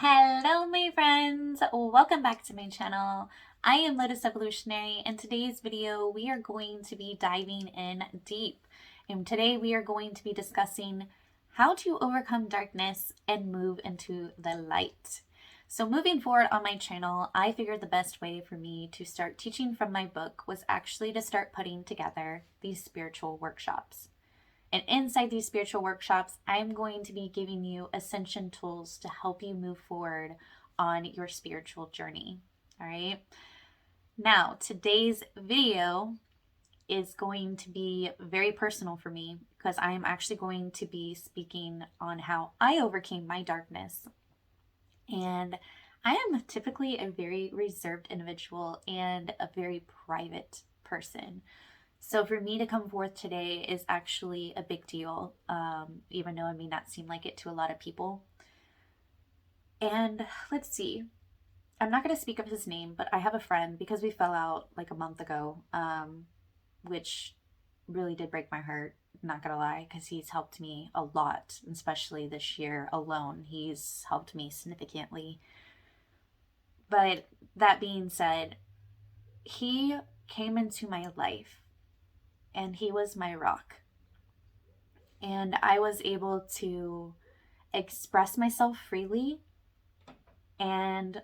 Hello, my friends. Welcome back to my channel. I am Lotus Evolutionary. In today's video, we are going to be diving in deep. And today we are going to be discussing how to overcome darkness and move into the light. So moving forward on my channel, I figured the best way for me to start teaching from my book was actually to start putting together these spiritual workshops. And inside these spiritual workshops, I'm going to be giving you ascension tools to help you move forward on your spiritual journey. All right. Now, today's video is going to be very personal for me because I am actually going to be speaking on how I overcame my darkness. And I am typically a very reserved individual and a very private person. So for me to come forth today is actually a big deal, even though it may not seem like it to a lot of people. And let's see, I'm not going to speak of his name, but I have a friend because we fell out like a month ago, which really did break my heart, not going to lie, because he's helped me a lot, especially this year alone. He's helped me significantly. But that being said, he came into my life and he was my rock. And I was able to express myself freely and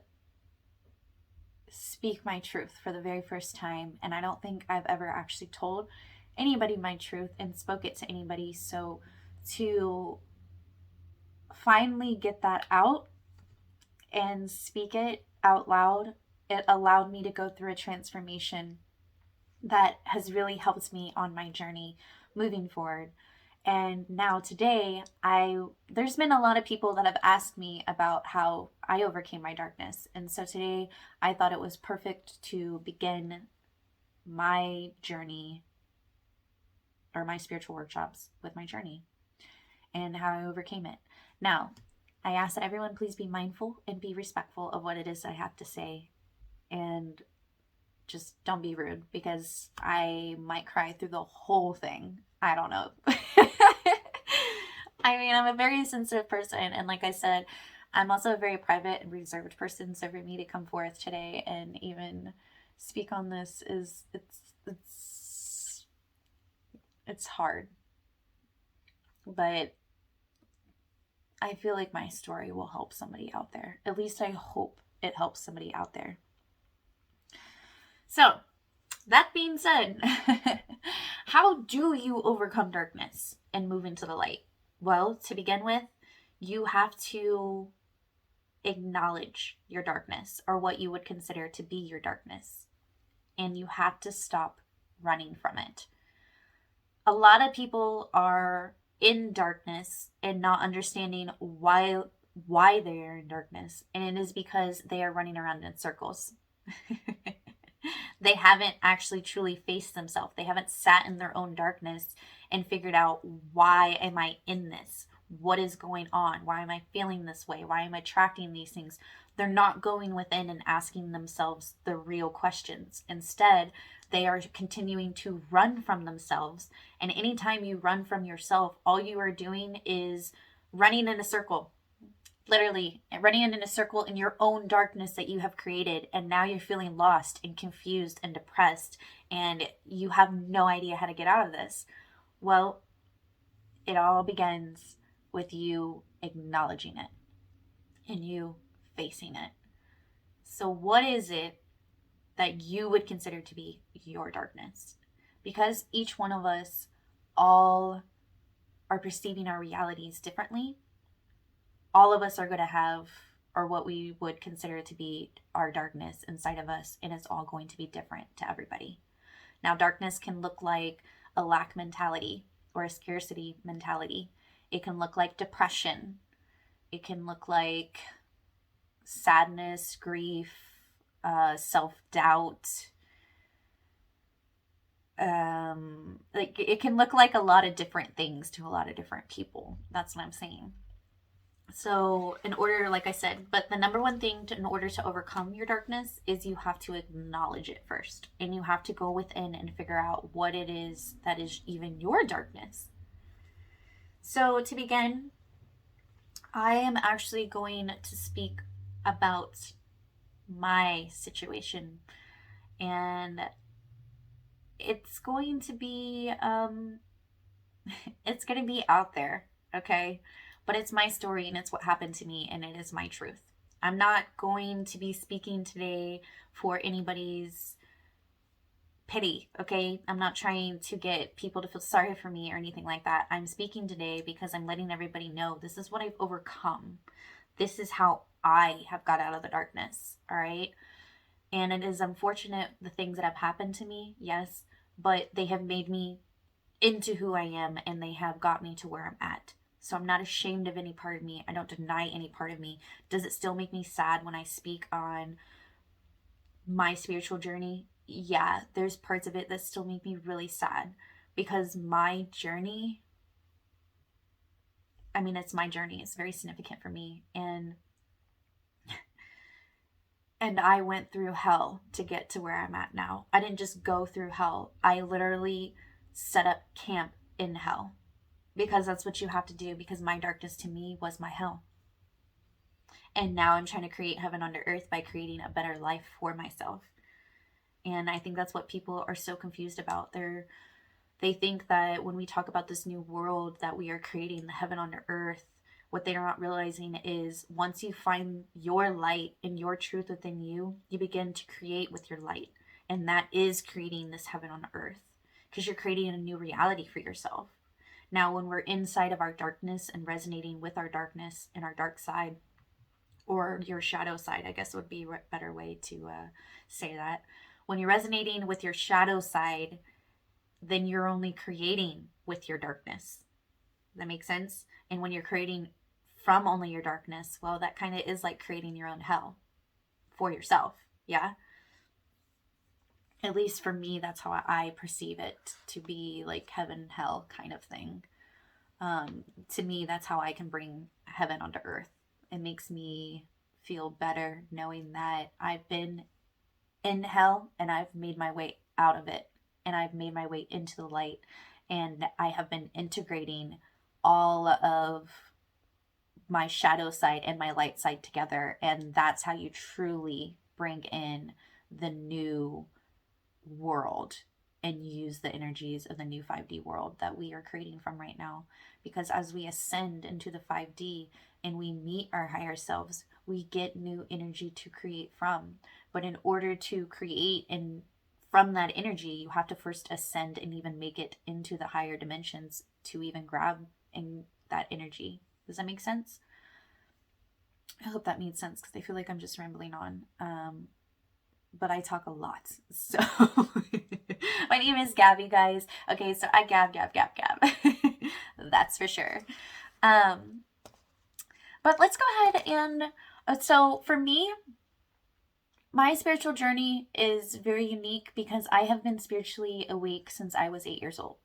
speak my truth for the very first time. And I don't think I've ever actually told anybody my truth and spoke it to anybody. So to finally get that out and speak it out loud, it allowed me to go through a transformation that has really helped me on my journey moving forward. And now today, there's been a lot of people that have asked me about how I overcame my darkness. And so today I thought it was perfect to begin my journey or my spiritual workshops with my journey and how I overcame it. Now, I ask that everyone please be mindful and be respectful of what it is I have to say, and just don't be rude because I might cry through the whole thing. I don't know. I mean, I'm a very sensitive person. And like I said, I'm also a very private and reserved person. So for me to come forth today and even speak on this it's hard. But I feel like my story will help somebody out there. At least I hope it helps somebody out there. So, that being said, how do you overcome darkness and move into the light? Well, to begin with, you have to acknowledge your darkness or what you would consider to be your darkness. And you have to stop running from it. A lot of people are in darkness and not understanding why they are in darkness. And it is because they are running around in circles. They haven't actually truly faced themselves. They haven't sat in their own darkness and figured out, why am I in this? What is going on? Why am I feeling this way? Why am I attracting these things? They're not going within and asking themselves the real questions. Instead, they are continuing to run from themselves. And anytime you run from yourself, all you are doing is running in a circle. Literally running in a circle in your own darkness that you have created, and now you're feeling lost and confused and depressed and you have no idea how to get out of this. Well, it all begins with you acknowledging it and you facing it. So what is it that you would consider to be your darkness? Because each one of us all are perceiving our realities differently. All of us are going to have, or what we would consider to be, our darkness inside of us, and it's all going to be different to everybody. Now, darkness can look like a lack mentality or a scarcity mentality. It can look like depression. It can look like sadness, grief, self-doubt. Like it can look like a lot of different things to a lot of different people. That's what I'm saying. So in order, like I said, but the number one thing in order to overcome your darkness is you have to acknowledge it first. And you have to go within and figure out what it is that is even your darkness. So to begin, I am actually going to speak about my situation, and it's going to be it's going to be out there, okay? But it's my story and it's what happened to me and it is my truth. I'm not going to be speaking today for anybody's pity, okay? I'm not trying to get people to feel sorry for me or anything like that. I'm speaking today because I'm letting everybody know this is what I've overcome. This is how I have got out of the darkness, all right? And it is unfortunate the things that have happened to me, yes, but they have made me into who I am and they have got me to where I'm at. So I'm not ashamed of any part of me. I don't deny any part of me. Does it still make me sad when I speak on my spiritual journey? Yeah, there's parts of it that still make me really sad because my journey, I mean, it's my journey. It's very significant for me. And I went through hell to get to where I'm at now. I didn't just go through hell. I literally set up camp in hell because that's what you have to do, because my darkness to me was my hell. And now I'm trying to create heaven under earth by creating a better life for myself. And I think that's what people are so confused about. They think that when we talk about this new world that we are creating, the heaven on earth, what they're not realizing is once you find your light and your truth within you, you begin to create with your light. And that is creating this heaven on earth because you're creating a new reality for yourself. Now, when we're inside of our darkness and resonating with our darkness and our dark side, or your shadow side, I guess would be a better way to say that. When you're resonating with your shadow side, then you're only creating with your darkness. Does that make sense? And when you're creating from only your darkness, well, that kind of is like creating your own hell for yourself. Yeah. At least for me, that's how I perceive it to be, like heaven, hell kind of thing. To me, that's how I can bring heaven onto earth. It makes me feel better knowing that I've been in hell and I've made my way out of it and I've made my way into the light, and I have been integrating all of my shadow side and my light side together, and that's how you truly bring in the new world and use the energies of the new 5D world that we are creating from right now. Because as we ascend into the 5D and we meet our higher selves, we get new energy to create from. But in order to create and from that energy, you have to first ascend and even make it into the higher dimensions to even grab in that energy. Does that make sense? I hope that made sense because I feel like I'm just rambling on. But I talk a lot. So my name is Gabby, guys. Okay, so I gab. That's for sure. But let's go ahead and so for me, my spiritual journey is very unique because I have been spiritually awake since I was 8 years old.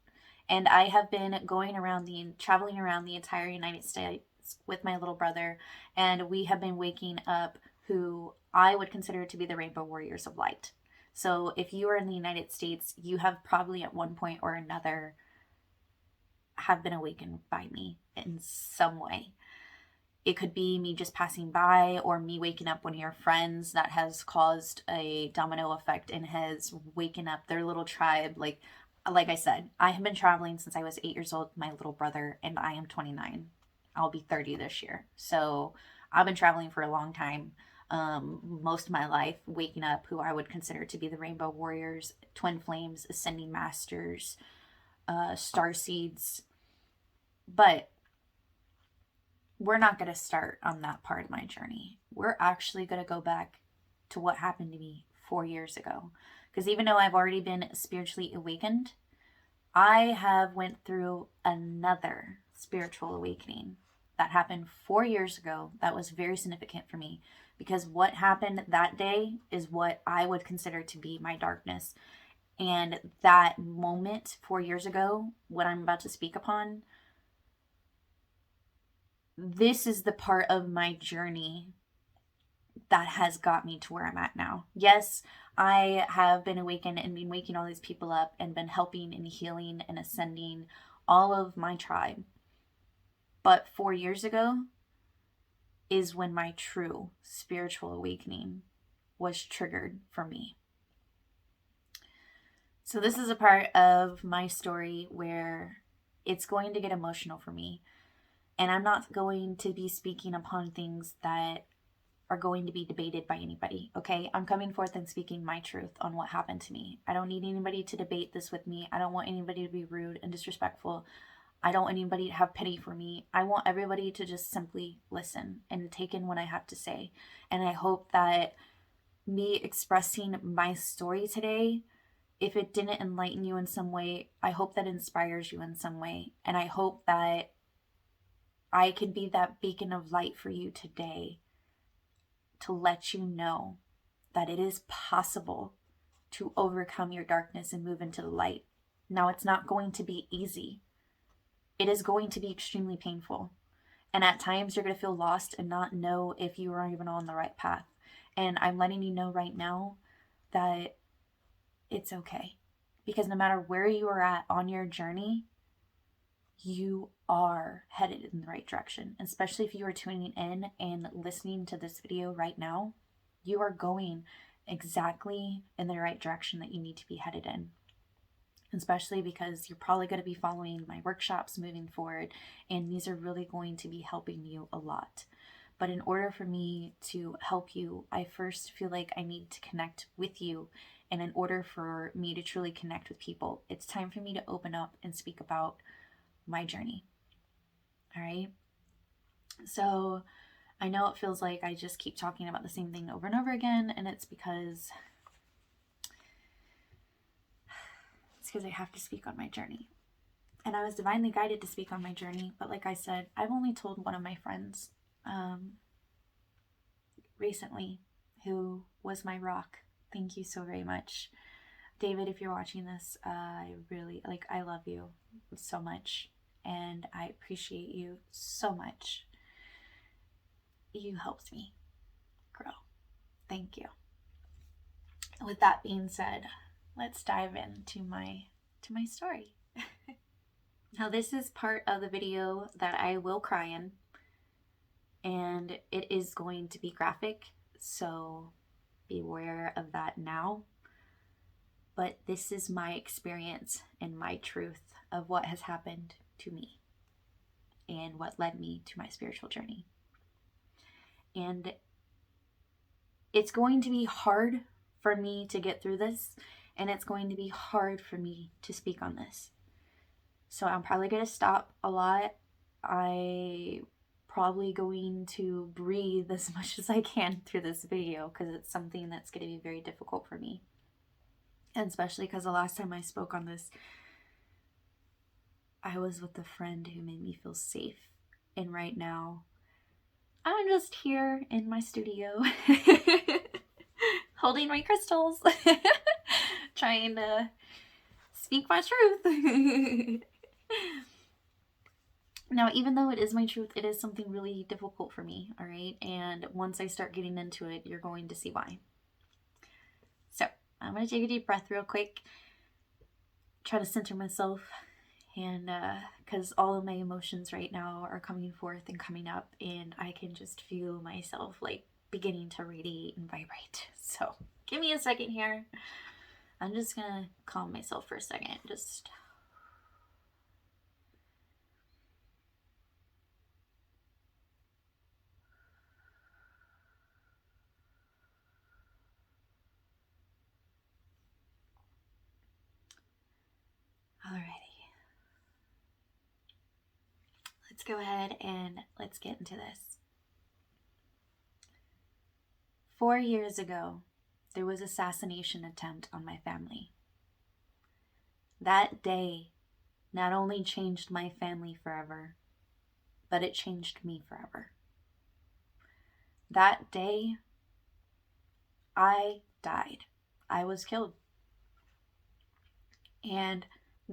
And I have been traveling around the entire United States with my little brother, and we have been waking up who I would consider to be the rainbow warriors of light. So if you are in the United States, you have probably at one point or another have been awakened by me in some way. It could be me just passing by or me waking up one of your friends that has caused a domino effect and has waken up their little tribe. Like I said, I have been traveling since I was 8 years old with my little brother, and I am 29. I'll be 30 this year. So I've been traveling for a long time. Most of my life, waking up who I would consider to be the rainbow warriors, twin flames, ascending masters, star seeds. But we're not going to start on that part of my journey. We're actually going to go back to what happened to me 4 years ago. Because even though I've already been spiritually awakened, I have went through another spiritual awakening that happened 4 years ago that was very significant for me, because what happened that day is what I would consider to be my darkness. And that moment 4 years ago, what I'm about to speak upon, this is the part of my journey that has got me to where I'm at now. Yes, I have been awakened and been waking all these people up and been helping and healing and ascending all of my tribe. But 4 years ago, is when my true spiritual awakening was triggered for me. So this is a part of my story where it's going to get emotional for me. And I'm not going to be speaking upon things that are going to be debated by anybody, okay? I'm coming forth and speaking my truth on what happened to me. I don't need anybody to debate this with me. I don't want anybody to be rude and disrespectful. I don't want anybody to have pity for me. I want everybody to just simply listen and take in what I have to say. And I hope that me expressing my story today, if it didn't enlighten you in some way, I hope that inspires you in some way. And I hope that I can be that beacon of light for you today to let you know that it is possible to overcome your darkness and move into the light. Now, it's not going to be easy. It is going to be extremely painful. And at times you're going to feel lost and not know if you are even on the right path. And I'm letting you know right now that it's okay. Because no matter where you are at on your journey, you are headed in the right direction. Especially if you are tuning in and listening to this video right now, you are going exactly in the right direction that you need to be headed in. Especially because you're probably going to be following my workshops moving forward, and these are really going to be helping you a lot. But in order for me to help you, I first feel like I need to connect with you. And in order for me to truly connect with people, it's time for me to open up and speak about my journey. All right. So I know it feels like I just keep talking about the same thing over and over again, and it's because I have to speak on my journey. And I was divinely guided to speak on my journey. But like I said, I've only told one of my friends recently, who was my rock. Thank you so very much. David, if you're watching this, I love you so much. And I appreciate you so much. You helped me grow. Thank you. With that being said, let's dive into my story. Now, this is part of the video that I will cry in, and it is going to be graphic, so beware of that now. But this is my experience and my truth of what has happened to me and what led me to my spiritual journey. And it's going to be hard for me to get through this, and it's going to be hard for me to speak on this. So I'm probably going to stop a lot. I probably going to breathe as much as I can through this video because it's something that's going to be very difficult for me. And especially because the last time I spoke on this, I was with a friend who made me feel safe. And right now, I'm just here in my studio holding my crystals, trying to speak my truth. Now, even though it is my truth, it is something really difficult for me, all right? And once I start getting into it, you're going to see why. So, I'm going to take a deep breath real quick, try to center myself, and because all of my emotions right now are coming forth and coming up, and I can just feel myself like beginning to radiate and vibrate. So, give me a second here. I'm just going to calm myself for a second. Alrighty. Let's go ahead and let's get into this. 4 years ago, there was an assassination attempt on my family. That day not only changed my family forever, but it changed me forever. That day, I died. I was killed. And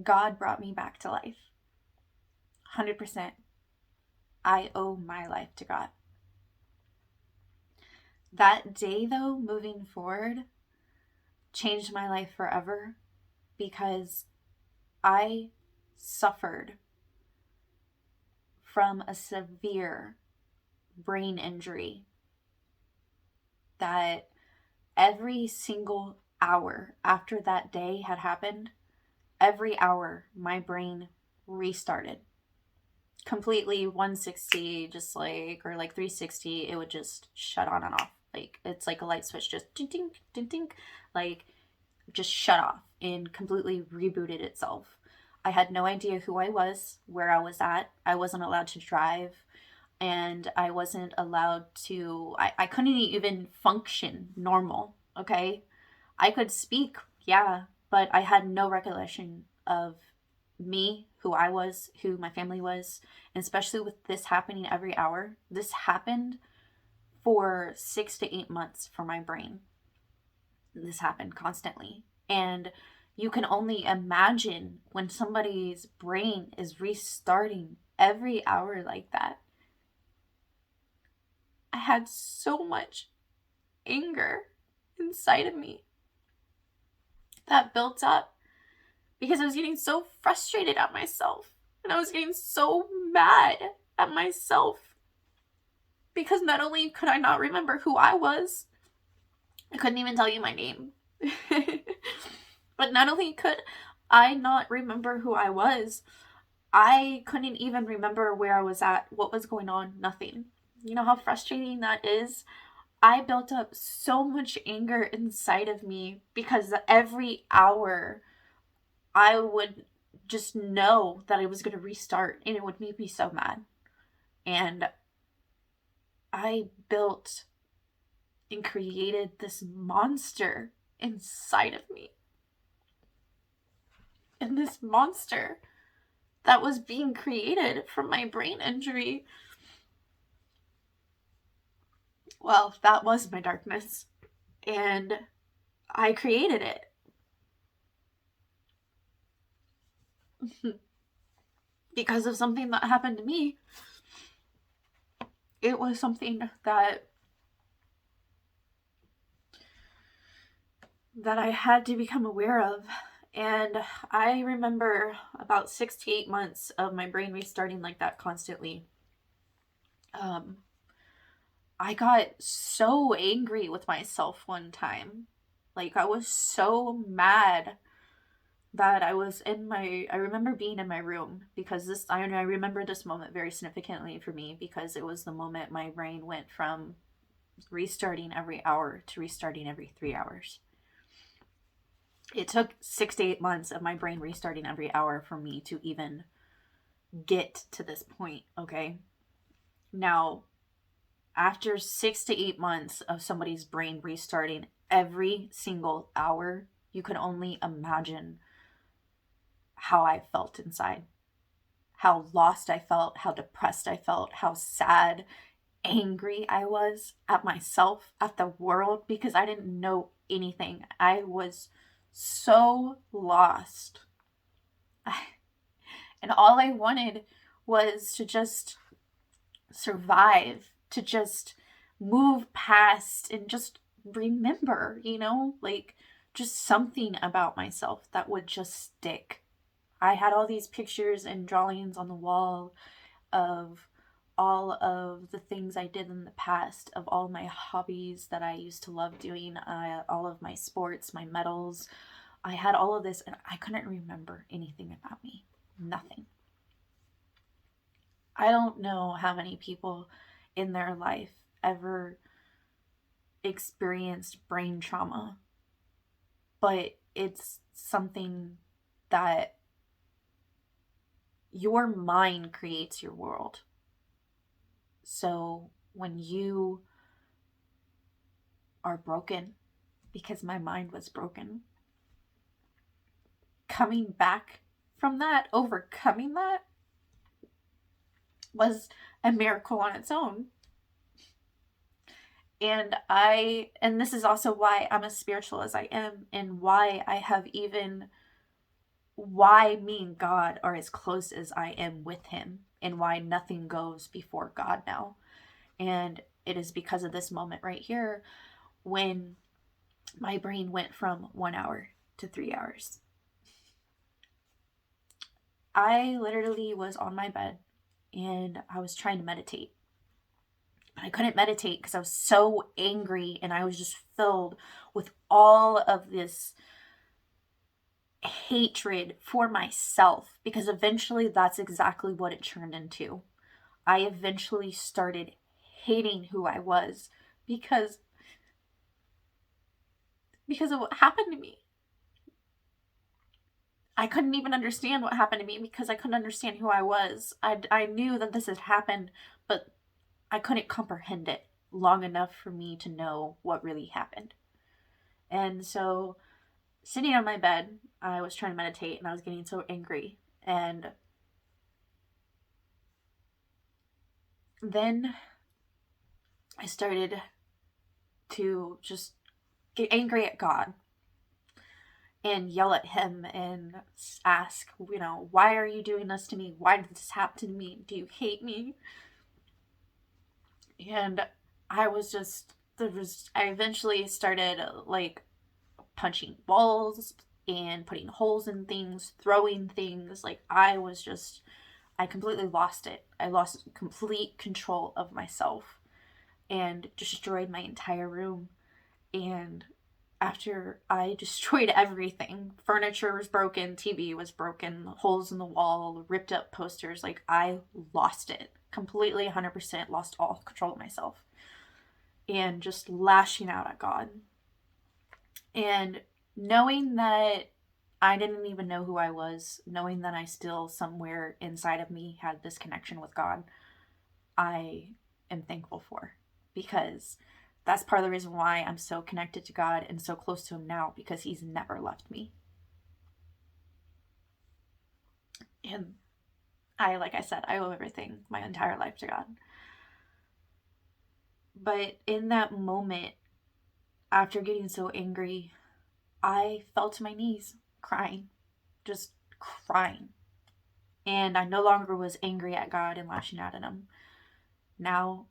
God brought me back to life. 100%. I owe my life to God. That day, though, moving forward, changed my life forever because I suffered from a severe brain injury that every single hour after that day had happened, every hour my brain restarted completely 160, just like, or like 360. It would just shut on and off. Like, it's like a light switch, just ding ding ding ding, like just shut off and completely rebooted itself. I had no idea who I was, where I was at. I wasn't allowed to drive, and I wasn't allowed to, I couldn't even function normal, okay? I could speak, yeah, but I had no recollection of me, who I was, who my family was, and especially with this happening every hour. This happened for 6 to 8 months for my brain. This happened constantly. And you can only imagine when somebody's brain is restarting every hour like that. I had so much anger inside of me that built up because I was getting so frustrated at myself, and I was getting so mad at myself because not only could I not remember who I was, I couldn't even tell you my name. But not only could I not remember who I was, I couldn't even remember where I was at, what was going on, nothing. You know how frustrating that is? I built up so much anger inside of me because every hour I would just know that I was going to restart, and it would make me so mad. And I built and created this monster inside of me. And this monster that was being created from my brain injury, well, that was my darkness. And I created it. Because of something that happened to me. It was something that I had to become aware of. And I remember about 6 to 8 months of my brain restarting like that constantly. I got so angry with myself one time. Like, I was so mad that I remember being in my room, because I remember this moment very significantly for me, because it was the moment my brain went from restarting every hour to restarting every 3 hours. It took 6 to 8 months of my brain restarting every hour for me to even get to this point, okay? Now, after 6 to 8 months of somebody's brain restarting every single hour, you can only imagine how I felt inside. How lost I felt, how depressed I felt, how sad, angry I was at myself, at the world, because I didn't know anything. I was so lost. And all I wanted was to just survive, to just move past and just remember, like just something about myself that would just stick. I had all these pictures and drawings on the wall of all of the things I did in the past, of all my hobbies that I used to love doing, all of my sports, my medals. I had all of this, and I couldn't remember anything about me. Nothing. I don't know how many people in their life ever experienced brain trauma, but it's something that your mind creates your world. So when you are broken, because my mind was broken, coming back from that, overcoming that, was a miracle on its own. And this is also why I'm as spiritual as I am, and why me and God are as close as I am with him, and why nothing goes before God now. And it is because of this moment right here, when my brain went from 1 hour to 3 hours. I literally was on my bed and I was trying to meditate, But I couldn't meditate because I was so angry, and I was just filled with all of this hatred for myself, because eventually that's exactly what it turned into. I eventually started hating who I was because of what happened to me. I couldn't even understand what happened to me because I couldn't understand who I was. I knew that this had happened, but I couldn't comprehend it long enough for me to know what really happened. And so, sitting on my bed, I was trying to meditate and I was getting so angry. And then I started to just get angry at God and yell at him and ask, why are you doing this to me? Why did this happen to me? Do you hate me? And I eventually started like punching walls and putting holes in things, throwing things. Like I completely lost it. I lost complete control of myself and destroyed my entire room. And after I destroyed everything, furniture was broken, TV was broken, holes in the wall, ripped up posters, like I lost it completely, 100% lost all control of myself, and just lashing out at God. And knowing that I didn't even know who I was, knowing that I still somewhere inside of me had this connection with God, I am thankful for, because that's part of the reason why I'm so connected to God and so close to him now, because he's never left me. And like I said, I owe everything, my entire life to God. But in that moment, after getting so angry, I fell to my knees crying, just crying. And I no longer was angry at God and lashing out at him. Now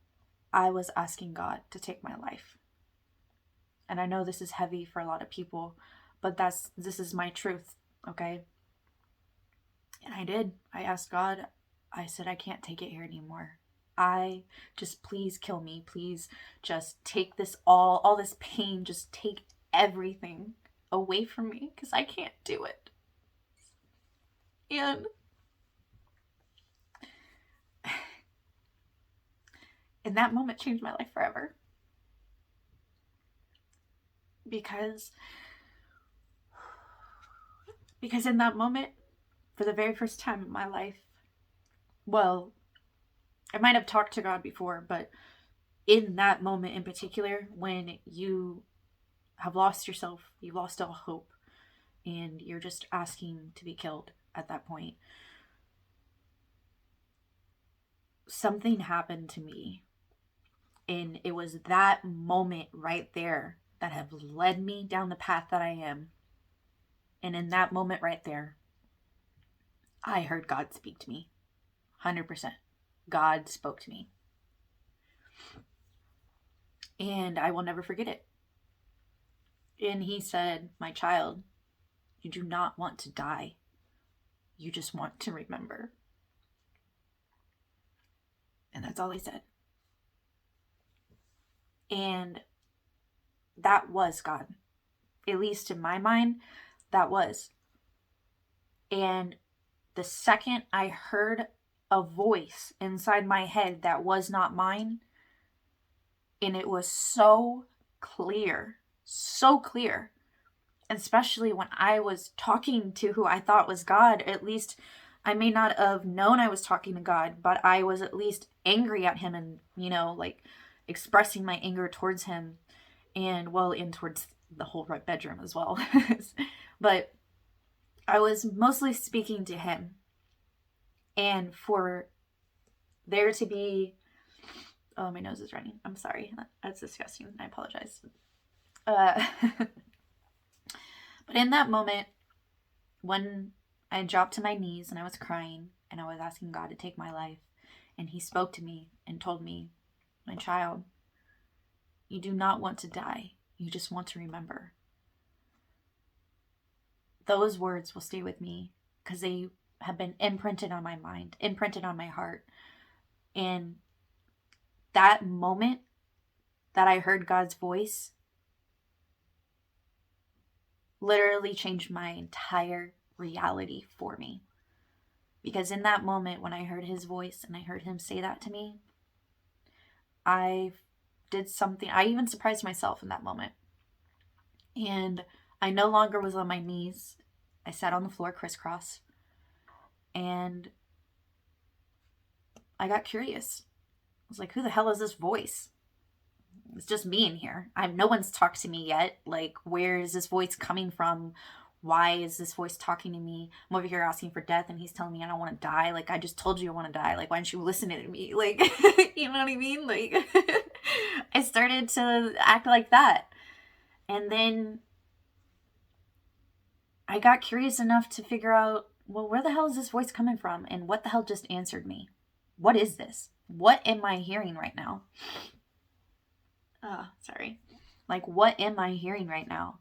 I was asking God to take my life. And I know this is heavy for a lot of people, but this is my truth, okay? And I did. I asked God. I said, I can't take it here anymore. Please kill me. Please just take this all this pain, just take everything away from me, because I can't do it. And that moment changed my life forever. Because in that moment, for the very first time in my life, well, I might have talked to God before, but in that moment in particular, when you have lost yourself, you've lost all hope, and you're just asking to be killed at that point, something happened to me. And it was that moment right there that have led me down the path that I am. And in that moment right there, I heard God speak to me. 100%. God spoke to me. And I will never forget it. And he said, my child, you do not want to die. You just want to remember. And that's all he said. And that was God. At least in my mind, that was. And the second I heard a voice inside my head that was not mine, and it was so clear, especially when I was talking to who I thought was God. At least I may not have known I was talking to God, but I was at least angry at him and, like expressing my anger towards him, and towards the whole bedroom as well. But I was mostly speaking to him. And for there to be, oh, my nose is running. I'm sorry. That's disgusting. I apologize. But in that moment, when I dropped to my knees and I was crying and I was asking God to take my life, and he spoke to me and told me, my child, you do not want to die. You just want to remember. Those words will stay with me because they have been imprinted on my mind, imprinted on my heart. And that moment that I heard God's voice literally changed my entire reality for me. Because in that moment, when I heard his voice and I heard him say that to me, I did something. I even surprised myself in that moment. And I no longer was on my knees. I sat on the floor crisscross. And I got curious. I was like, who the hell is this voice? It's just me in here. No one's talked to me yet. Like, where is this voice coming from? Why is this voice talking to me? I'm over here asking for death and he's telling me I don't want to die. Like, I just told you I want to die. Like, why don't you listen to me? Like, you know what I mean? Like, I started to act like that. And then I got curious enough to figure out, well, where the hell is this voice coming from? And what the hell just answered me? What is this? What am I hearing right now? Sorry. Like, what am I hearing right now?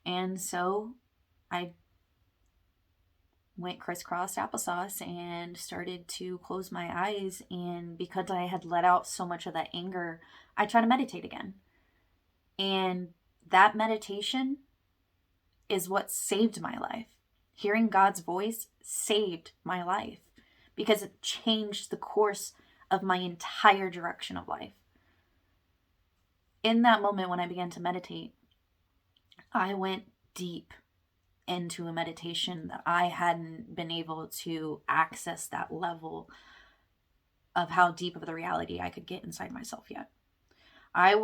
And so I went crisscross applesauce and started to close my eyes. And because I had let out so much of that anger, I tried to meditate again. And that meditation is what saved my life. Hearing God's voice saved my life because it changed the course of my entire direction of life. In that moment when I began to meditate, I went deep into a meditation that I hadn't been able to access that level of how deep of the reality I could get inside myself yet. I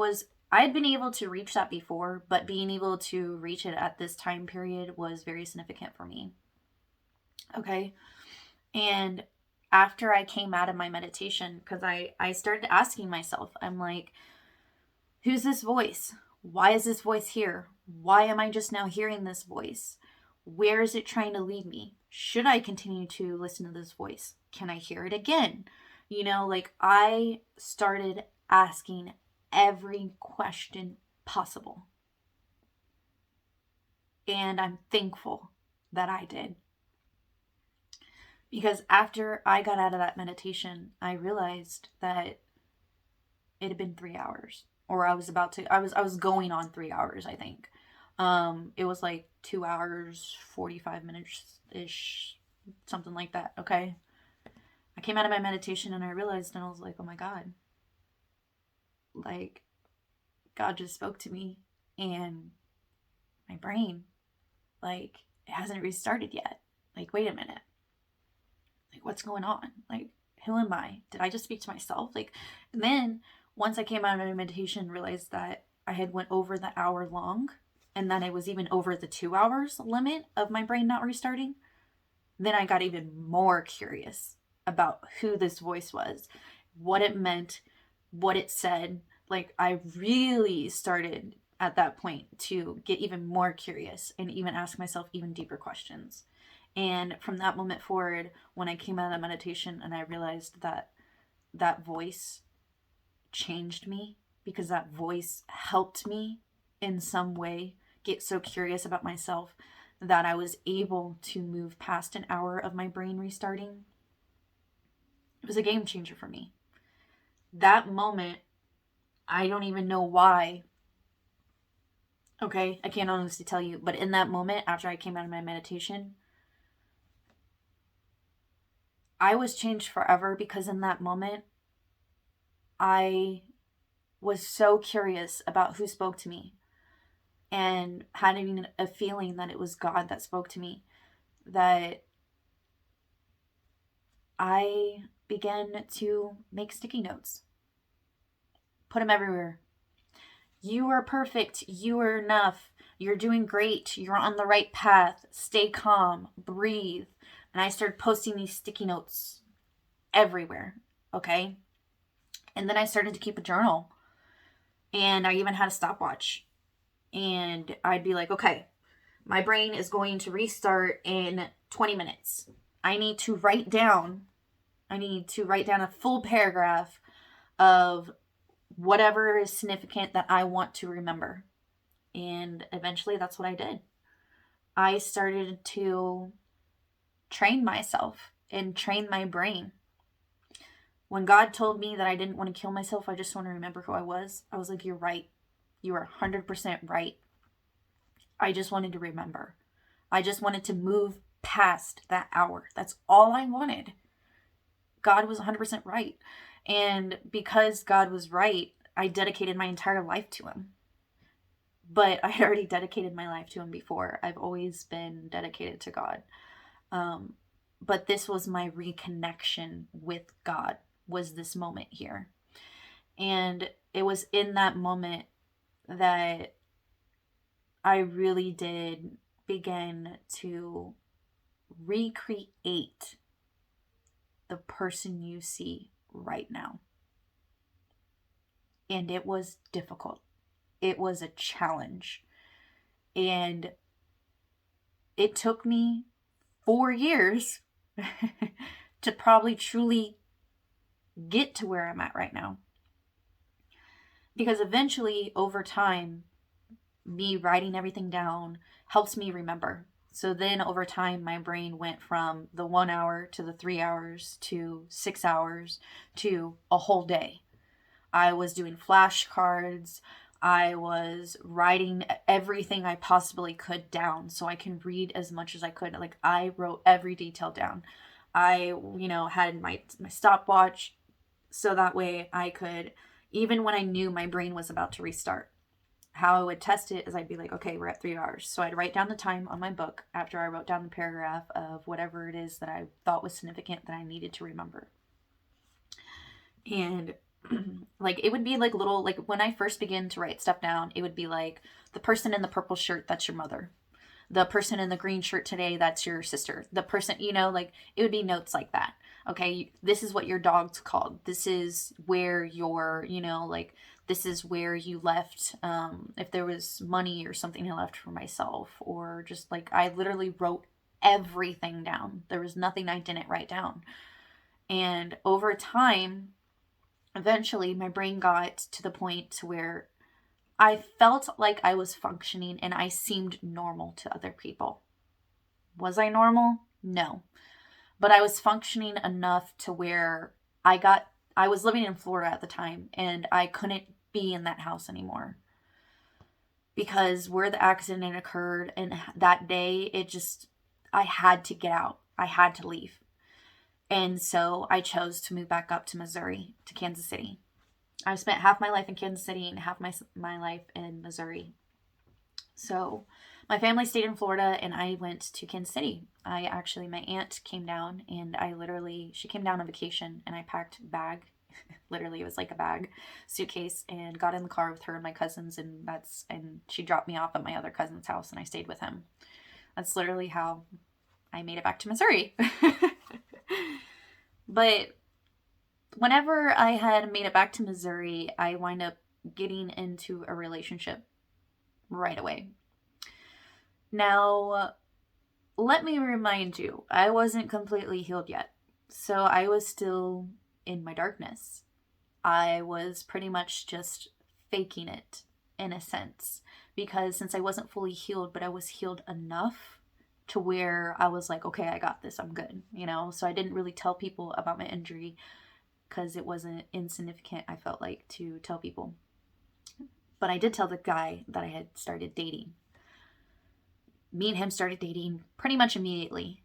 had been able to reach that before, but being able to reach it at this time period was very significant for me. Okay. And after I came out of my meditation, because I started asking myself, I'm like, who's this voice? Why is this voice here? Why am I just now hearing this voice? Where is it trying to lead me? Should I continue to listen to this voice? Can I hear it again? You know, like I started asking every question possible. And I'm thankful that I did. Because after I got out of that meditation, I realized that it had been 3 hours. Or I was going on 3 hours, I think. It was like 2 hours, 45 minutes-ish, something like that, okay? I came out of my meditation and I realized, and I was like, oh my God. Like, God just spoke to me and my brain, like, it hasn't restarted yet. Like, wait a minute. Like, what's going on? Like, who am I? Did I just speak to myself? Like, and then once I came out of my meditation, realized that I had went over the hour long and that I was even over the 2 hours limit of my brain not restarting. Then I got even more curious about who this voice was, what it meant, what it said. Like, I really started at that point to get even more curious and even ask myself even deeper questions. And from that moment forward, when I came out of meditation and I realized that that voice changed me, because that voice helped me in some way get so curious about myself that I was able to move past an hour of my brain restarting, it was a game changer for me. That moment, I don't even know why. Okay, I can't honestly tell you, but in that moment, after I came out of my meditation, I was changed forever, because in that moment, I was so curious about who spoke to me and having a feeling that it was God that spoke to me, that I began to make sticky notes, put them everywhere. You are perfect. You are enough. You're doing great. You're on the right path. Stay calm. Breathe. And I started posting these sticky notes everywhere. Okay. And then I started to keep a journal. And I even had a stopwatch. And I'd be like, okay, my brain is going to restart in 20 minutes. I need to write down a full paragraph of whatever is significant that I want to remember. And eventually that's what I did. I started to train myself and train my brain. When God told me that I didn't want to kill myself, I just want to remember who I was like, you're right. You are 100% right. I just wanted to remember. I just wanted to move past that hour. That's all I wanted. God was 100% right. And because God was right, I dedicated my entire life to him. But I had already dedicated my life to him before. I've always been dedicated to God. But this was my reconnection with God, was this moment here. And it was in that moment that I really did begin to recreate the person you see right now. And it was difficult. It was a challenge. And it took me 4 years to probably truly get to where I'm at right now. Because eventually, over time, me writing everything down helps me remember. So then over time, my brain went from the 1 hour to the 3 hours to 6 hours to a whole day. I was doing flashcards. I was writing everything I possibly could down so I can read as much as I could. Like, I wrote every detail down. I, had my stopwatch so that way I could, even when I knew my brain was about to restart, how I would test it is I'd be like, okay, we're at 3 hours. So I'd write down the time on my book after I wrote down the paragraph of whatever it is that I thought was significant that I needed to remember. And like, it would be like little, like when I first began to write stuff down, it would be like the person in the purple shirt, that's your mother. The person in the green shirt today, that's your sister. The person, like it would be notes like that. Okay, this is what your dog's called. This is where your, like this is where you left, if there was money or something I left for myself, or just like I literally wrote everything down. There was nothing I didn't write down. And over time, eventually my brain got to the point to where I felt like I was functioning and I seemed normal to other people. Was I normal? No. But I was functioning enough to where I was living in Florida at the time and I couldn't be in that house anymore. Because where the accident occurred and that day, I had to get out. I had to leave. And so I chose to move back up to Missouri, to Kansas City. I've spent half my life in Kansas City and half my life in Missouri. So my family stayed in Florida and I went to Kansas City. My aunt came down and she came down on vacation and I packed a bag. Literally, it was like a bag, suitcase, and got in the car with her and my cousins, and she dropped me off at my other cousin's house and I stayed with him. That's literally how I made it back to Missouri. But whenever I had made it back to Missouri, I wind up getting into a relationship right away. Now, let me remind you, I wasn't completely healed yet. So I was still in my darkness. I was pretty much just faking it in a sense, because since I wasn't fully healed, but I was healed enough to where I was like, okay, I got this, I'm good, so I didn't really tell people about my injury because it wasn't insignificant, I felt like, to tell people. But I did tell the guy that I had started dating. Me and him started dating pretty much immediately.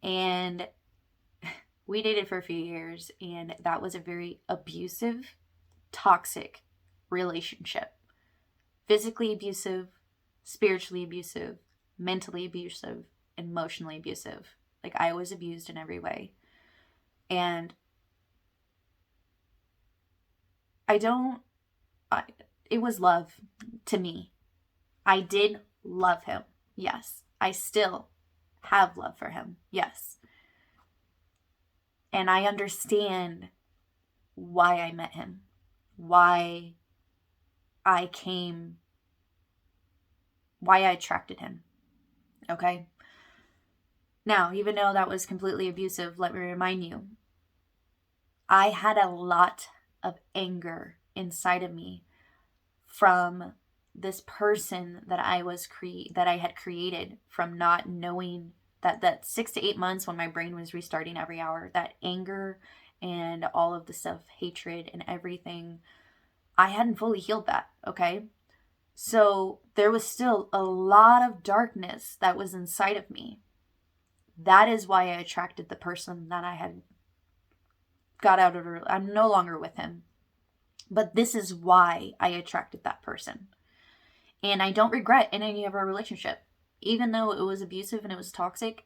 And we dated for a few years, and that was a very abusive, toxic relationship. Physically abusive, spiritually abusive, mentally abusive, emotionally abusive. Like, I was abused in every way. And it was love to me. I did love him. Yes. I still have love for him. Yes. And I understand why I met him, why I attracted him. Okay? Now, even though that was completely abusive, let me remind you, I had a lot of anger inside of me from this person that I had created, from not knowing that 6 to 8 months when my brain was restarting every hour, that anger and all of the self-hatred and everything, I hadn't fully healed that, okay? So there was still a lot of darkness that was inside of me. That is why I attracted the person that I had got out of. I'm no longer with him. But this is why I attracted that person. And I don't regret in any of our relationship. Even though it was abusive and it was toxic,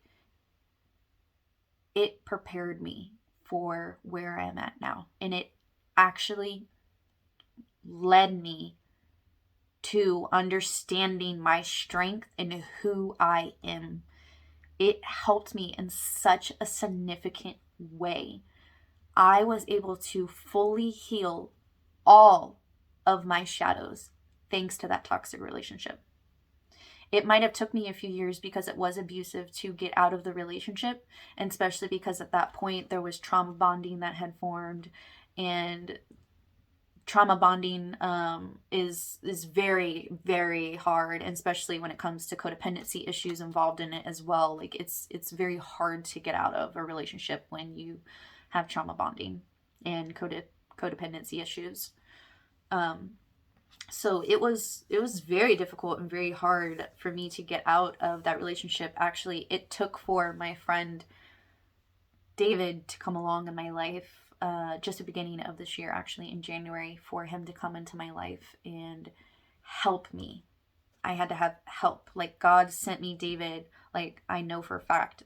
it prepared me for where I am at now. And it actually led me to understanding my strength and who I am. It helped me in such a significant way. I was able to fully heal all of my shadows thanks to that toxic relationship. It might have took me a few years because it was abusive to get out of the relationship, and especially because at that point there was trauma bonding that had formed, and trauma bonding is very, very hard, and especially when it comes to codependency issues involved in it as well. Like it's very hard to get out of a relationship when you have trauma bonding and codependency issues. So it was very difficult and very hard for me to get out of that relationship. Actually, it took for my friend David to come along in my life just the beginning of this year, actually in January, for him to come into my life and help me. I had to have help. Like God sent me David, like I know for a fact,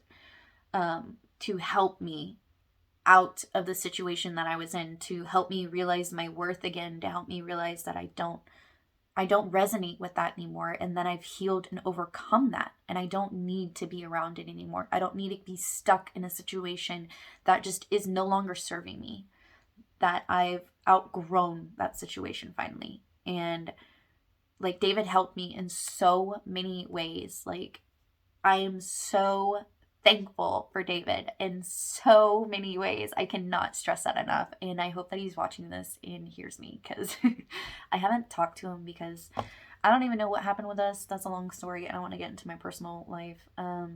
to help me out of the situation that I was in, to help me realize my worth again, to help me realize that I don't resonate with that anymore, and then I've healed and overcome that, and I don't need to be around it anymore. I don't need to be stuck in a situation that just is no longer serving me, that I've outgrown that situation finally. And like David helped me in so many ways. Like I am so thankful for David in so many ways. I cannot stress that enough. And I hope that he's watching this and hears me, because I haven't talked to him because I don't even know what happened with us. That's a long story. I don't want to get into my personal life. All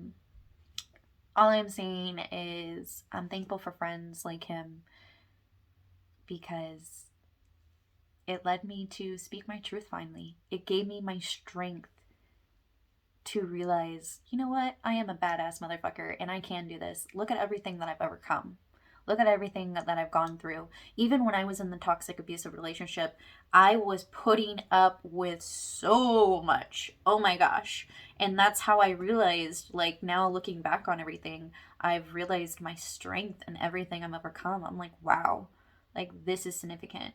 I'm saying is I'm thankful for friends like him, because it led me to speak my truth finally. It gave me my strength to realize, you know what, I am a badass motherfucker and I can do this. Look at everything that I've overcome. Look at everything that I've gone through. Even when I was in the toxic abusive relationship, I was putting up with so much. Oh my gosh. And that's how I realized, like now looking back on everything, I've realized my strength and everything I've overcome. I'm like, wow, like this is significant.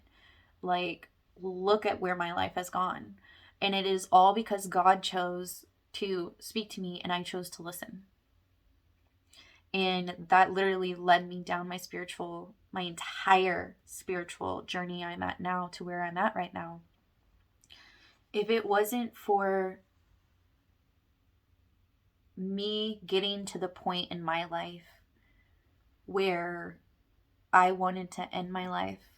Like, look at where my life has gone. And it is all because God chose to speak to me and I chose to listen. And that literally led me down my entire spiritual journey I'm at now to where I'm at right now. If it wasn't for me getting to the point in my life where I wanted to end my life,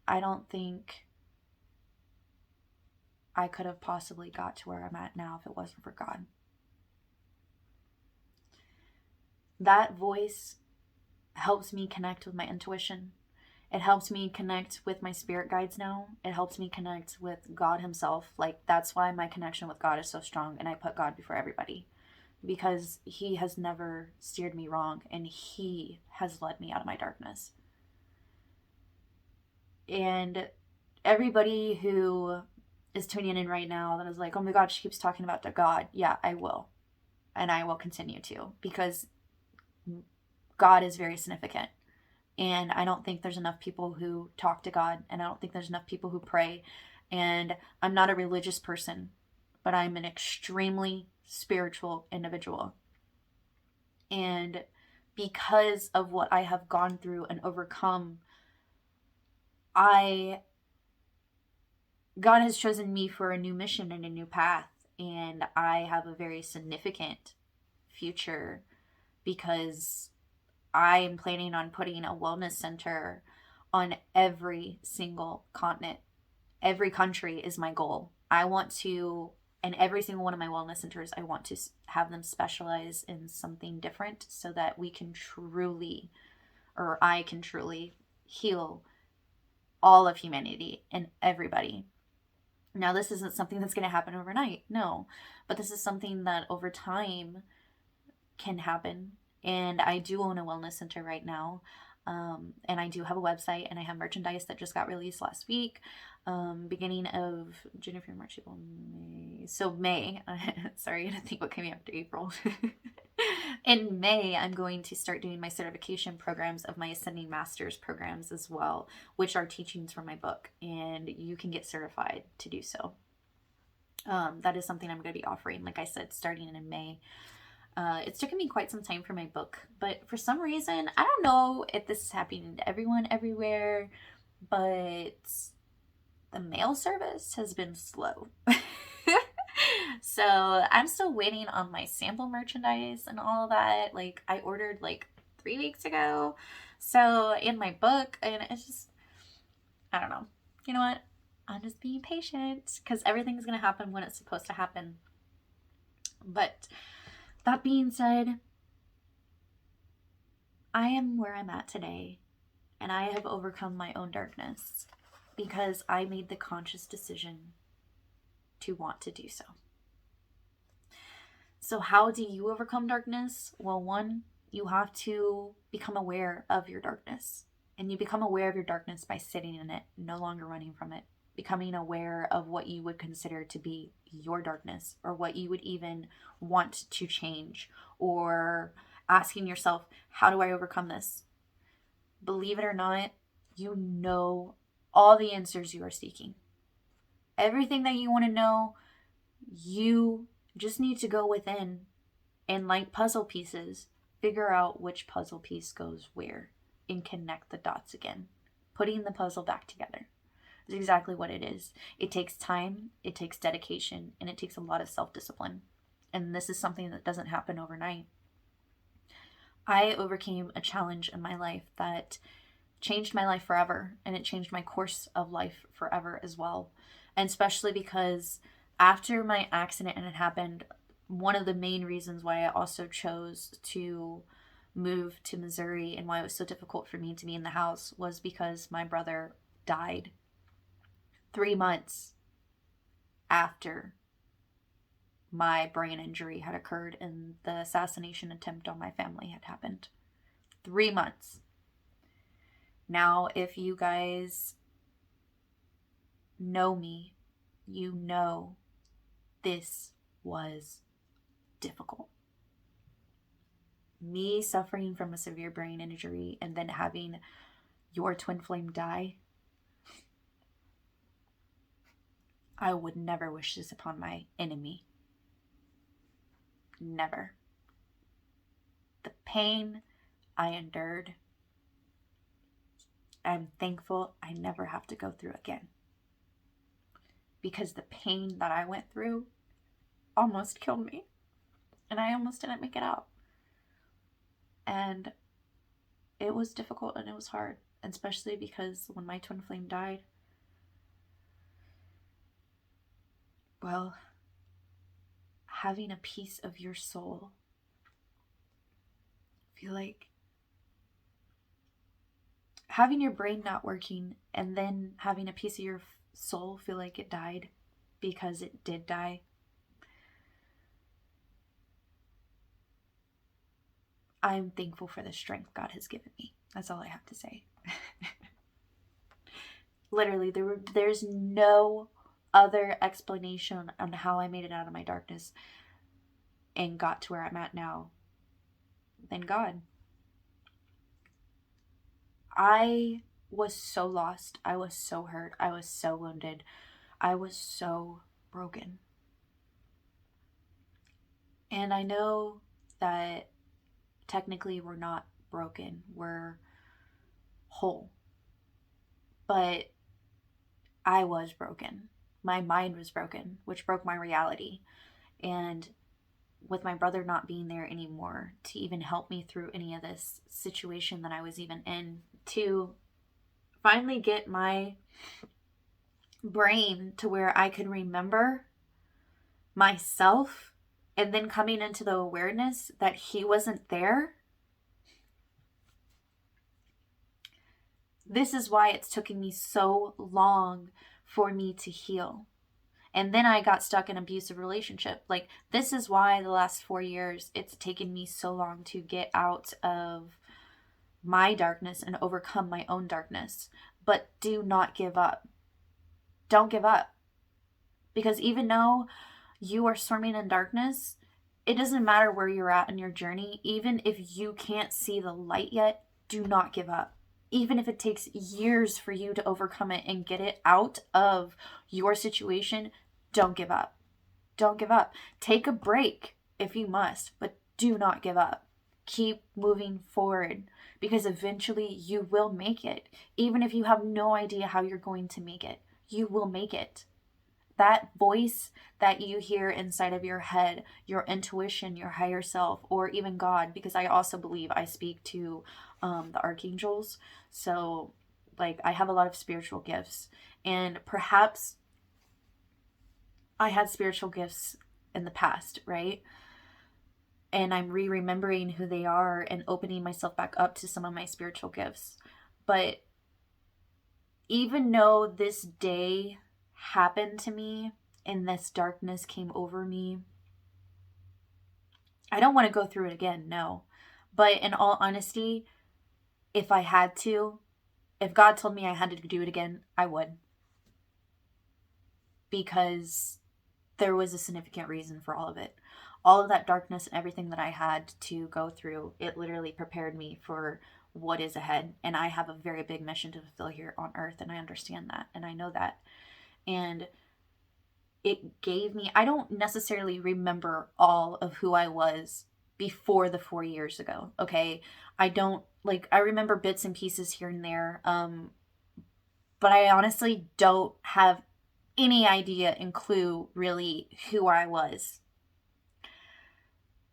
I don't think I could have possibly got to where I'm at now if it wasn't for God. That voice helps me connect with my intuition. It helps me connect with my spirit guides now. It helps me connect with God himself. Like that's why my connection with God is so strong, and I put God before everybody, because he has never steered me wrong and he has led me out of my darkness. And everybody who is tuning in right now that is like, oh my God, she keeps talking about the God. Yeah, I will. And I will continue to, because God is very significant. And I don't think there's enough people who talk to God. And I don't think there's enough people who pray. And I'm not a religious person, but I'm an extremely spiritual individual. And because of what I have gone through and overcome, God has chosen me for a new mission and a new path, and I have a very significant future, because I am planning on putting a wellness center on every single continent. Every country is my goal. I want to, and every single one of my wellness centers, I want to have them specialize in something different so that we can truly or I can truly heal all of humanity and everybody. Now, this isn't something that's going to happen overnight, no, but this is something that over time can happen. And I do own a wellness center right now. And I do have a website, and I have merchandise that just got released last week, beginning of January, March, April, May. So May, sorry, I didn't think what came after April. In May, I'm going to start doing my certification programs of my Ascending Masters programs as well, which are teachings from my book, and you can get certified to do so. That is something I'm going to be offering, like I said, starting in May. It's taken me quite some time for my book, but for some reason, I don't know if this is happening to everyone everywhere, but the mail service has been slow. So I'm still waiting on my sample merchandise and all that. Like, I ordered like 3 weeks ago. So in my book, and it's just, I don't know. You know what? I'm just being patient because everything's going to happen when it's supposed to happen. But that being said, I am where I'm at today, and I have overcome my own darkness because I made the conscious decision to want to do so. So how do you overcome darkness? Well, one, you have to become aware of your darkness. And you become aware of your darkness by sitting in it, no longer running from it. Becoming aware of what you would consider to be your darkness, or what you would even want to change, or asking yourself, how do I overcome this? Believe it or not, you know all the answers you are seeking. Everything that you want to know, you just need to go within and, like puzzle pieces, figure out which puzzle piece goes where and connect the dots again. Putting the puzzle back together is exactly what it is. It takes time, it takes dedication, and it takes a lot of self-discipline. And this is something that doesn't happen overnight. I overcame a challenge in my life that changed my life forever, and it changed my course of life forever as well. And especially because after my accident and it happened, one of the main reasons why I also chose to move to Missouri and why it was so difficult for me to be in the house was because my brother died 3 months after my brain injury had occurred and the assassination attempt on my family had happened. 3 months. Now, if you guys know me, you know this was difficult. Me suffering from a severe brain injury and then having your twin flame die, I would never wish this upon my enemy. Never. The pain I endured, I'm thankful I never have to go through again. Because the pain that I went through almost killed me. And I almost didn't make it out. And it was difficult and it was hard. Especially because when my twin flame died, well, having a piece of your soul feel like having your brain not working and then having a piece of your soul feel like it died because it did die. I'm thankful for the strength God has given me. That's all I have to say. Literally, there's no other explanation on how I made it out of my darkness and got to where I'm at now than God. I was so lost. I was so hurt. I was so wounded. I was so broken. And I know that technically we're not broken. We're whole. But I was broken. My mind was broken, which broke my reality. And with my brother not being there anymore to even help me through any of this situation that I was even in, to finally get my brain to where I could remember myself, and then coming into the awareness that he wasn't there, This is why it's taken me so long for me to heal. And then I got stuck in an abusive relationship. Like, this is why the last 4 years it's taken me so long to get out of my darkness and overcome my own darkness. But do not give up. Don't give up. Because even though you are swimming in darkness, it doesn't matter where you're at in your journey. Even if you can't see the light yet, do not give up. Even if it takes years for you to overcome it and get it out of your situation, don't give up. Don't give up. Take a break if you must, but do not give up. Keep moving forward, because eventually you will make it. Even if you have no idea how you're going to make it, you will make it. That voice that you hear inside of your head, your intuition, your higher self, or even God, because I also believe I speak to the archangels. So, like, I have a lot of spiritual gifts, and perhaps I had spiritual gifts in the past, right? And I'm remembering who they are and opening myself back up to some of my spiritual gifts. But even though this day happened to me and this darkness came over me, I don't want to go through it again, no. But in all honesty, if I had to, if God told me I had to do it again, I would. Because there was a significant reason for all of it. All of that darkness and everything that I had to go through, it literally prepared me for what is ahead. And I have a very big mission to fulfill here on earth, and I understand that, and I know that. And it gave me, I don't necessarily remember all of who I was before the 4 years ago, okay? I don't, like, I remember bits and pieces here and there, but I honestly don't have any idea and clue really who I was.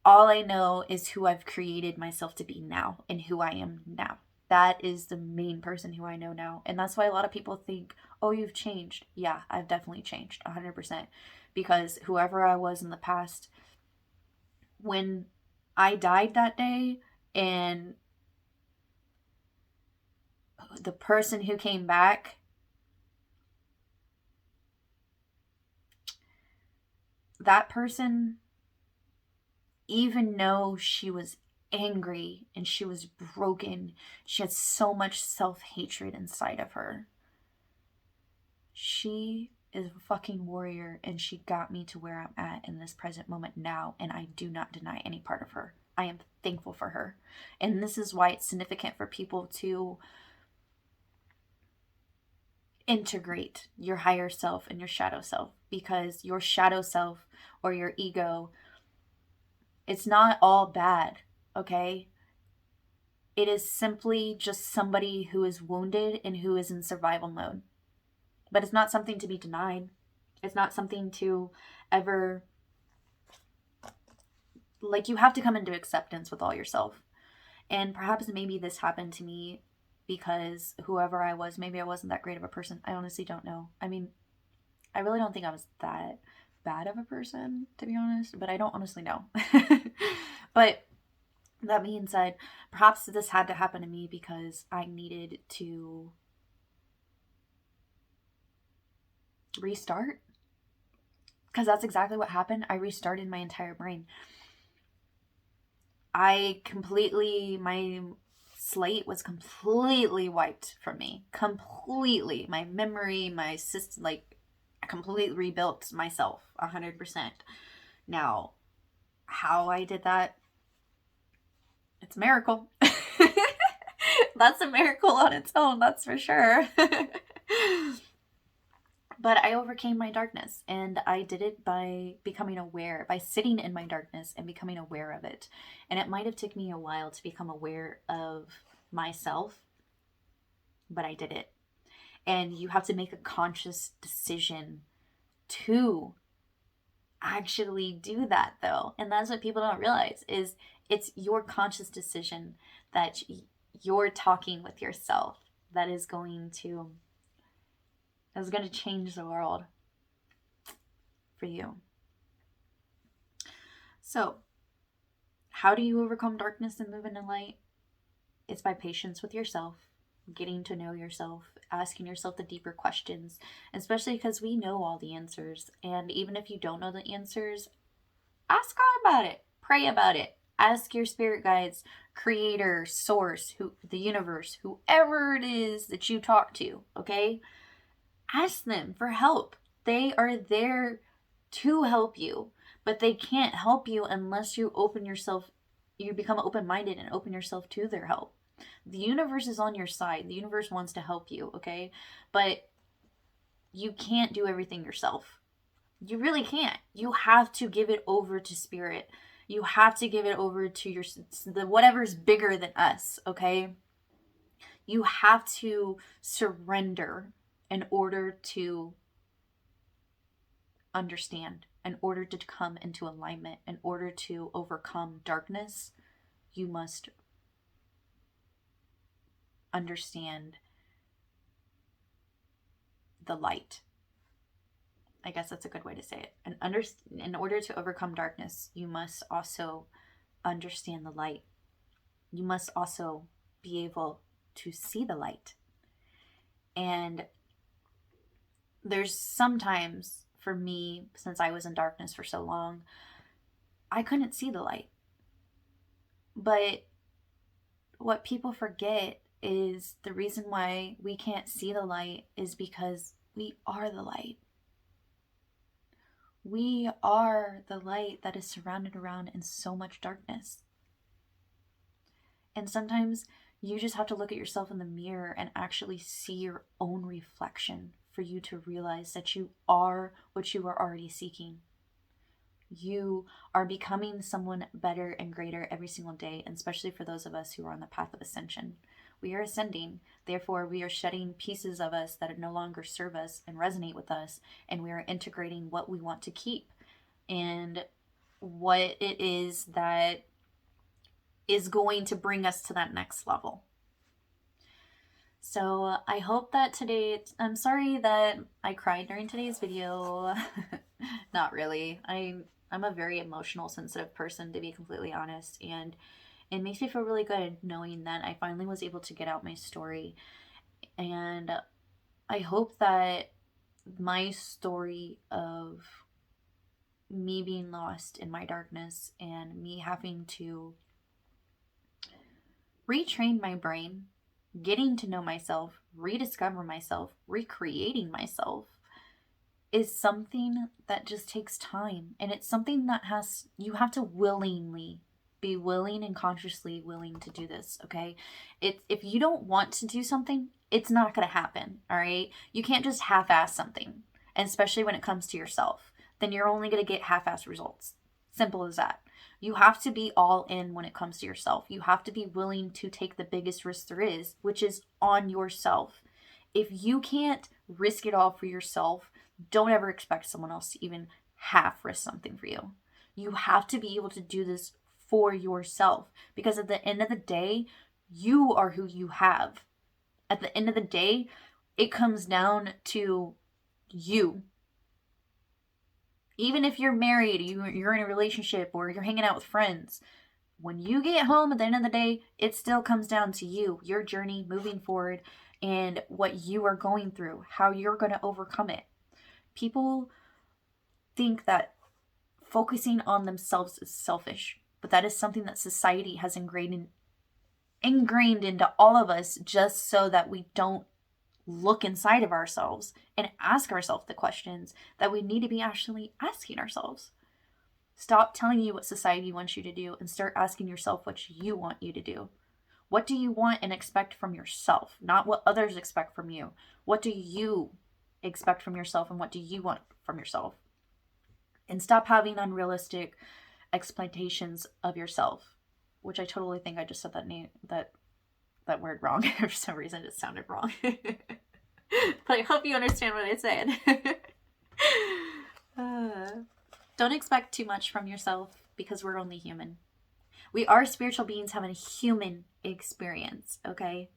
All I know is who I've created myself to be now and who I am now. That is the main person who I know now. And that's why a lot of people think, oh, you've changed. Yeah, I've definitely changed 100%. Because whoever I was in the past, when I died that day and the person who came back, that person, even though she was angry and she was broken, she had so much self-hatred inside of her. She is a fucking warrior, and she got me to where I'm at in this present moment now, and I do not deny any part of her. I am thankful for her. And this is why it's significant for people to integrate your higher self and your shadow self, because your shadow self or your ego, it's not all bad, okay? It is simply just somebody who is wounded and who is in survival mode. But it's not something to be denied. It's not something to ever, like, you have to come into acceptance with all yourself. And perhaps maybe this happened to me because whoever I was, maybe I wasn't that great of a person. I honestly don't know. I mean, I really don't think I was that bad of a person, to be honest, but I don't honestly know. But that being said, perhaps this had to happen to me because I needed to restart. Because that's exactly what happened. I restarted my entire brain. My slate was completely wiped from me. Completely. My memory, my system, like, I completely rebuilt myself 100%. Now, how I did that, it's a miracle. That's a miracle on its own, that's for sure. But I overcame my darkness, and I did it by becoming aware, by sitting in my darkness and becoming aware of it. And it might have taken me a while to become aware of myself, but I did it. And you have to make a conscious decision to actually do that, though. And that's what people don't realize, is it's your conscious decision that you're talking with yourself that is going to change the world for you. So, how do you overcome darkness and move into light? It's by patience with yourself. getting to know yourself, asking yourself the deeper questions, especially because we know all the answers. And even if you don't know the answers, ask God about it, pray about it, ask your spirit guides, creator, source, who, the universe, whoever it is that you talk to, okay? Ask them for help. They are there to help you, but they can't help you unless you open yourself, you become open-minded and open yourself to their help. The universe is on your side. The universe wants to help you, okay? But you can't do everything yourself. You really can't. You have to give it over to spirit. You have to give it over to your the whatever's bigger than us, okay? You have to surrender in order to understand, in order to come into alignment, in order to overcome darkness. You must understand the light. I guess that's a good way to say it. And in order to overcome darkness, you must also understand the light. You must also be able to see the light. And there's sometimes for me, since I was in darkness for so long, I couldn't see the light. But what people forget is the reason why we can't see the light is because we are the light. We are the light that is surrounded around in so much darkness. And sometimes you just have to look at yourself in the mirror and actually see your own reflection for you to realize that you are what you are already seeking. You are becoming someone better and greater every single day, and especially for those of us who are on the path of ascension. We are ascending, therefore we are shedding pieces of us that no longer serve us and resonate with us, and we are integrating what we want to keep and what it is that is going to bring us to that next level. So I hope that today, I'm sorry that I cried during today's video. Not really. I'm a very emotional, sensitive person, to be completely honest, and it makes me feel really good knowing that I finally was able to get out my story. And I hope that my story of me being lost in my darkness and me having to retrain my brain, getting to know myself, rediscover myself, recreating myself, is something that just takes time. And it's something that you have to willingly be willing and consciously willing to do this, okay? If you don't want to do something, it's not going to happen, all right? You can't just half-ass something, and especially when it comes to yourself. Then you're only going to get half-ass results. Simple as that. You have to be all in when it comes to yourself. You have to be willing to take the biggest risk there is, which is on yourself. If you can't risk it all for yourself, don't ever expect someone else to even half risk something for you. You have to be able to do this for yourself, because at the end of the day, you are who you have. At the end of the day, it comes down to you. Even if you're married, you're in a relationship, or you're hanging out with friends, when you get home at the end of the day, it still comes down to you, your journey moving forward, and what you are going through, how you're going to overcome it. People think that focusing on themselves is selfish, but that is something that society has ingrained into all of us, just so that we don't look inside of ourselves and ask ourselves the questions that we need to be actually asking ourselves. Stop telling you what society wants you to do and start asking yourself what you want you to do. What do you want and expect from yourself? Not what others expect from you. What do you expect from yourself, and what do you want from yourself? And stop having unrealistic expectations of yourself, which I totally think I just said that word wrong. For some reason it sounded wrong. But I hope you understand what I said. Don't expect too much from yourself, because we're only human. We are spiritual beings having a human experience, okay?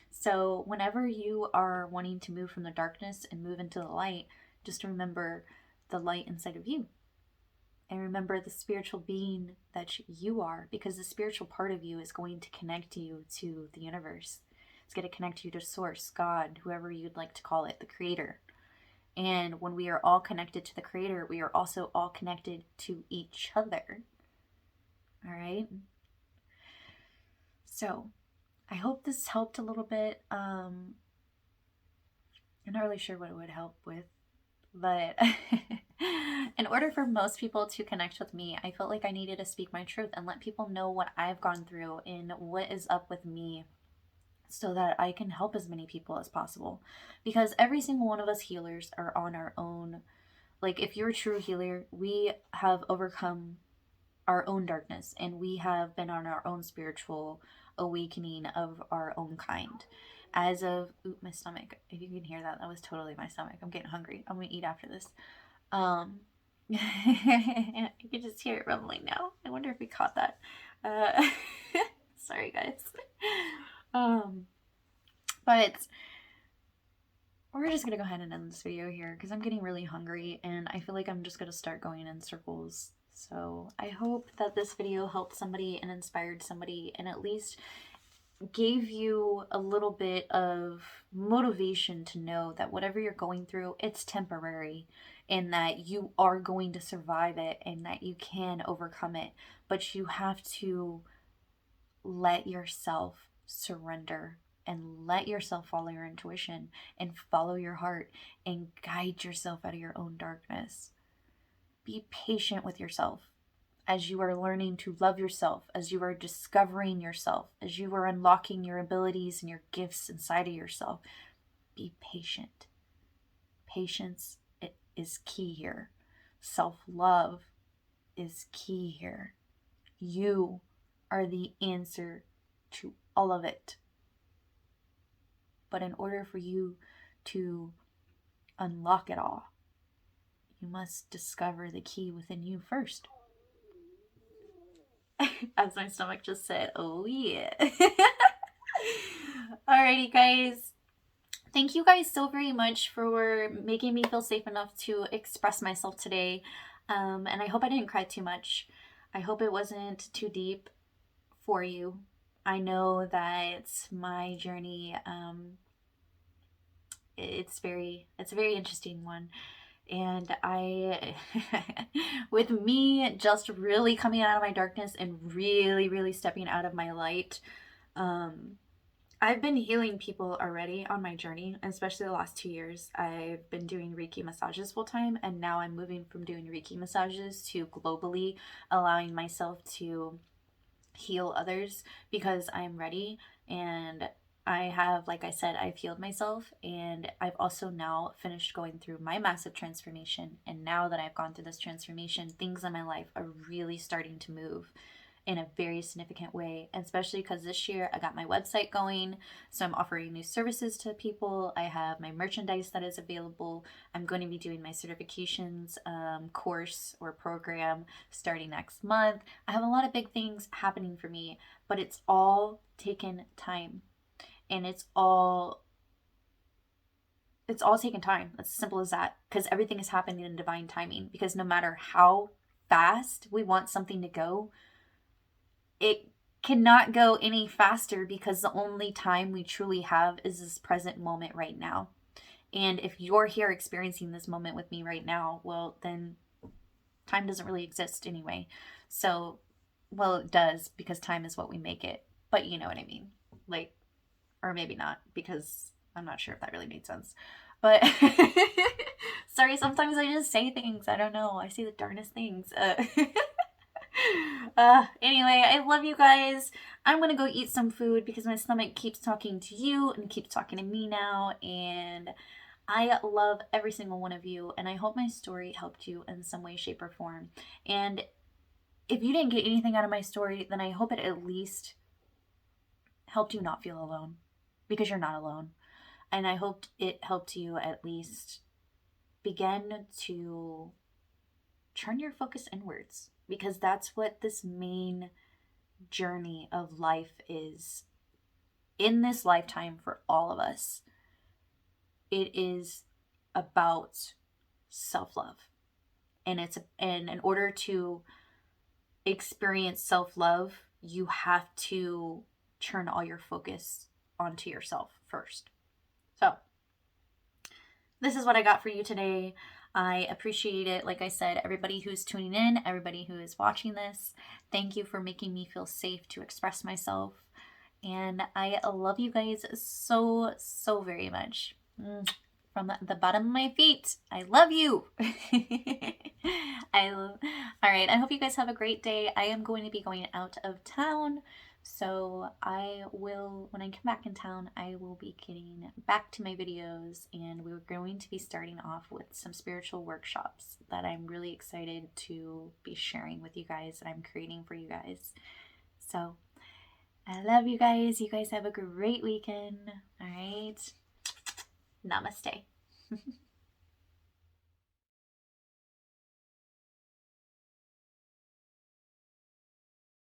So whenever you are wanting to move from the darkness and move into the light, just remember the light inside of you. And remember the spiritual being that you are, because the spiritual part of you is going to connect you to the universe. It's going to connect you to Source, God, whoever you'd like to call it, the Creator. And when we are all connected to the Creator, we are also all connected to each other. All right? So, I hope this helped a little bit. I'm not really sure what it would help with, but in order for most people to connect with me, I felt like I needed to speak my truth and let people know what I've gone through and what is up with me so that I can help as many people as possible. Because every single one of us healers are on our own. Like, if you're a true healer, we have overcome our own darkness and we have been on our own spiritual awakening of our own kind. As of, my stomach, if you can hear that, that was totally my stomach. I'm getting hungry. I'm gonna eat after this. You can just hear it rumbling now. I wonder if we caught that. Sorry guys. But we're just gonna go ahead and end this video here because I'm getting really hungry and I feel like I'm just gonna start going in circles. So I hope that this video helped somebody and inspired somebody and at least gave you a little bit of motivation to know that whatever you're going through, it's temporary and that you are going to survive it and that you can overcome it. But you have to let yourself surrender and let yourself follow your intuition and follow your heart and guide yourself out of your own darkness. Be patient with yourself as you are learning to love yourself, as you are discovering yourself, as you are unlocking your abilities and your gifts inside of yourself. Be patient. Patience is key here. Self-love is key here. You are the answer to all of it. But in order for you to unlock it all, you must discover the key within you first. As my stomach just said, oh yeah. Alrighty guys. Thank you guys so very much for making me feel safe enough to express myself today. And I hope I didn't cry too much. I hope it wasn't too deep for you. I know that my journey, it's a very interesting one. And I, with me just really coming out of my darkness and really stepping out of my light, I've been healing people already on my journey, especially the last 2 years. I've been doing Reiki massages full time, and now I'm moving from doing Reiki massages to globally allowing myself to heal others because I'm ready. And I have, like I said, I've healed myself, and I've also now finished going through my massive transformation. And now that I've gone through this transformation, things in my life are really starting to move in a very significant way, and especially because this year I got my website going, so I'm offering new services to people. I have my merchandise that is available. I'm going to be doing my certifications course or program starting next month. I have a lot of big things happening for me, but it's all taken time, and it's all taken time. It's as simple as that, because everything is happening in divine timing. Because no matter how fast we want something to go, it cannot go any faster, because the only time we truly have is this present moment right now. And if you're here experiencing this moment with me right now, well, then time doesn't really exist anyway. So, well, it does, because time is what we make it. But you know what I mean. Like, or maybe not, because I'm not sure if that really made sense. But sorry, sometimes I just say things. I don't know. I say the darnest things. Anyway, I love you guys. I'm gonna go eat some food because my stomach keeps talking to you and keeps talking to me now, and I love every single one of you, and I hope my story helped you in some way, shape, or form. And if you didn't get anything out of my story, then I hope it at least helped you not feel alone, because you're not alone. And I hoped it helped you at least begin to turn your focus inwards, because that's what this main journey of life is in this lifetime for all of us. It is about self-love, and in order to experience self-love, you have to turn all your focus onto yourself first. So this is what I got for you today. I appreciate it. Like I said, everybody who's tuning in, everybody who is watching this, thank you for making me feel safe to express myself. And I love you guys so, so very much. From the bottom of my feet, I love you. All right, I hope you guys have a great day. I am going to be going out of town. So I will, when I come back in town, I will be getting back to my videos, and we're going to be starting off with some spiritual workshops that I'm really excited to be sharing with you guys, that I'm creating for you guys. So I love you guys. You guys have a great weekend. All right. Namaste.